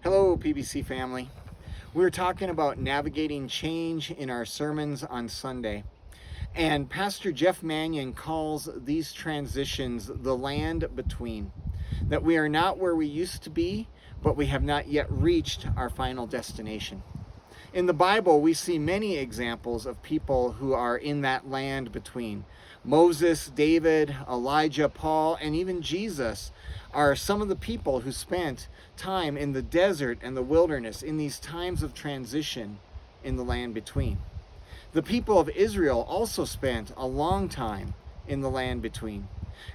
Hello, PBC family. We're talking about navigating change in our sermons on Sunday. And Pastor Jeff Mannion calls these transitions the land between. That we are not where we used to be, but we have not yet reached our final destination. In the Bible, we see many examples of people who are in that land between. Moses, David, Elijah, Paul, and even Jesus are some of the people who spent time in the desert and the wilderness in these times of transition in the land between. The people of Israel also spent a long time in the land between.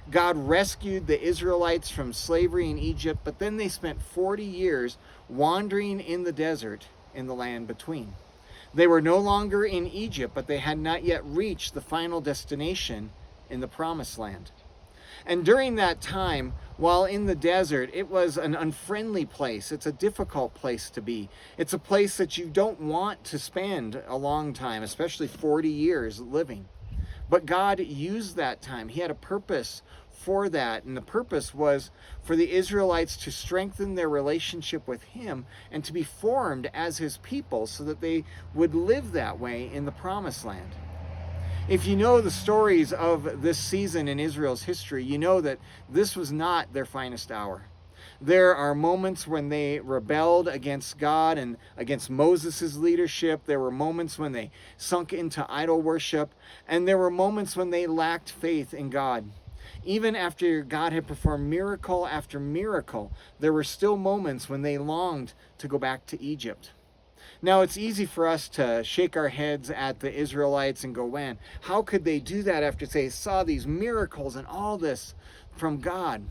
God rescued the Israelites from slavery in Egypt, but then they spent 40 years wandering in the desert in the land between. They were no longer in Egypt, but they had not yet reached the final destination in the promised land. And during that time, while in the desert, it was an unfriendly place. It's a difficult place to be. It's a place that you don't want to spend a long time, especially 40 years living. But God used that time. He had a purpose for that, and the purpose was for the Israelites to strengthen their relationship with Him and to be formed as His people so that they would live that way in the promised land. If you know the stories of this season in Israel's history, you know that this was not their finest hour. There are moments when they rebelled against God and against Moses' leadership. There were moments when they sunk into idol worship. And there were moments when they lacked faith in God. Even after God had performed miracle after miracle, there were still moments when they longed to go back to Egypt. Now, it's easy for us to shake our heads at the Israelites and go, man, how could they do that after they saw these miracles and all this from God?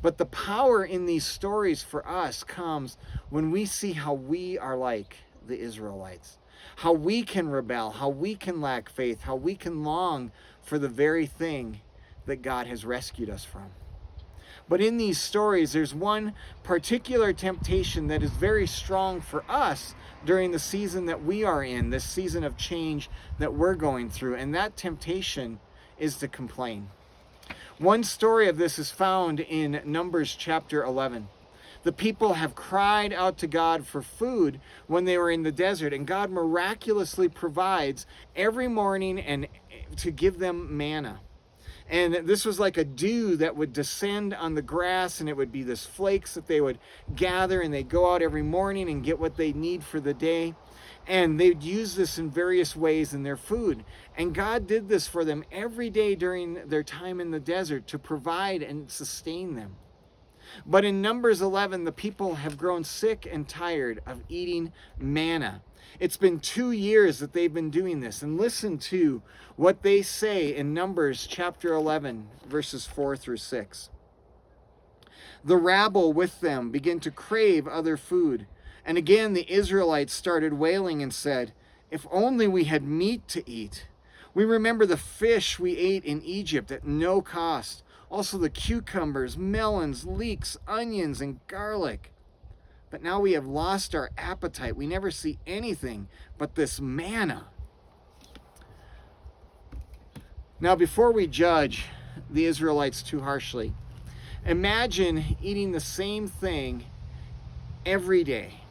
But the power in these stories for us comes when we see how we are like the Israelites, how we can rebel, how we can lack faith, how we can long for the very thing that God has rescued us from. But in these stories, there's one particular temptation that is very strong for us during the season that we are in, this season of change that we're going through, and that temptation is to complain. One story of this is found in Numbers chapter 11. The people have cried out to God for food when they were in the desert, and God miraculously provides every morning and to give them manna. And this was like a dew that would descend on the grass, and it would be this flakes that they would gather, and they'd go out every morning and get what they need for the day. And they'd use this in various ways in their food. And God did this for them every day during their time in the desert to provide and sustain them. But in Numbers 11, the people have grown sick and tired of eating manna. It's been 2 years that they've been doing this. And listen to what they say in Numbers chapter 11, verses 4 through 6. The rabble with them began to crave other food. And again the Israelites started wailing and said, "If only we had meat to eat. We remember the fish we ate in Egypt at no cost. Also the cucumbers, melons, leeks, onions, and garlic. But now we have lost our appetite. We never see anything but this manna." Now, before we judge the Israelites too harshly, imagine eating the same thing every day,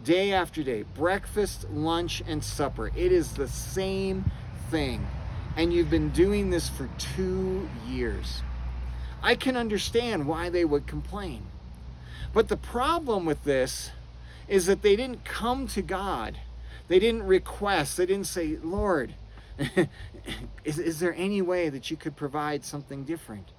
day after day, breakfast, lunch, and supper. It is the same thing. And you've been doing this for 2 years. I can understand why they would complain. But the problem with this is that they didn't come to God. They didn't request. They didn't say, "Lord, is there any way that you could provide something different?"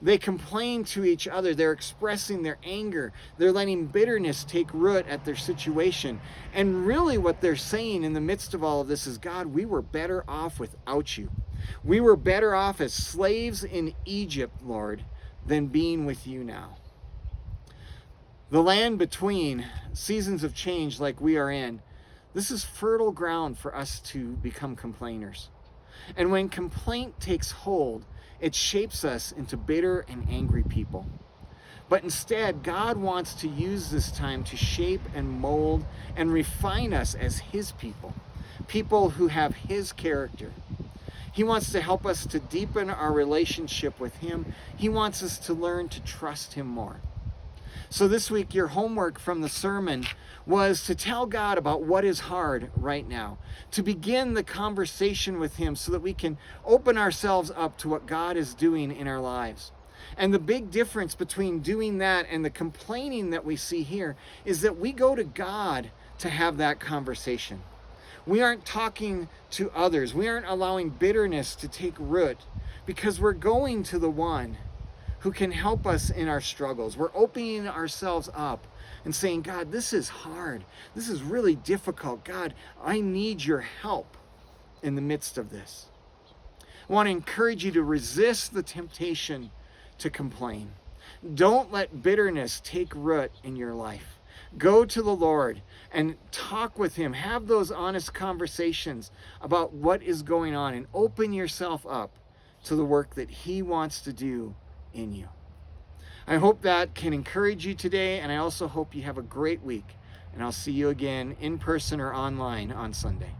They complain to each other. They're expressing their anger. They're letting bitterness take root at their situation. And really what they're saying in the midst of all of this is, "God, we were better off without you. We were better off as slaves in Egypt, Lord, than being with you now." The land between seasons of change like we are in, this is fertile ground for us to become complainers. And when complaint takes hold, it shapes us into bitter and angry people. But instead, God wants to use this time to shape and mold and refine us as His people, people who have His character. He wants to help us to deepen our relationship with Him. He wants us to learn to trust Him more. So this week, your homework from the sermon was to tell God about what is hard right now, to begin the conversation with Him so that we can open ourselves up to what God is doing in our lives. And the big difference between doing that and the complaining that we see here is that we go to God to have that conversation. We aren't talking to others. We aren't allowing bitterness to take root because we're going to the one who can help us in our struggles. We're opening ourselves up and saying, God, this is hard. This is really difficult. God, I need your help in the midst of this. I want to encourage you to resist the temptation to complain. Don't let bitterness take root in your life. Go to the Lord and talk with Him. Have those honest conversations about what is going on and open yourself up to the work that He wants to do in you. I hope that can encourage you today, and I also hope you have a great week. And I'll see you again in person or online on Sunday.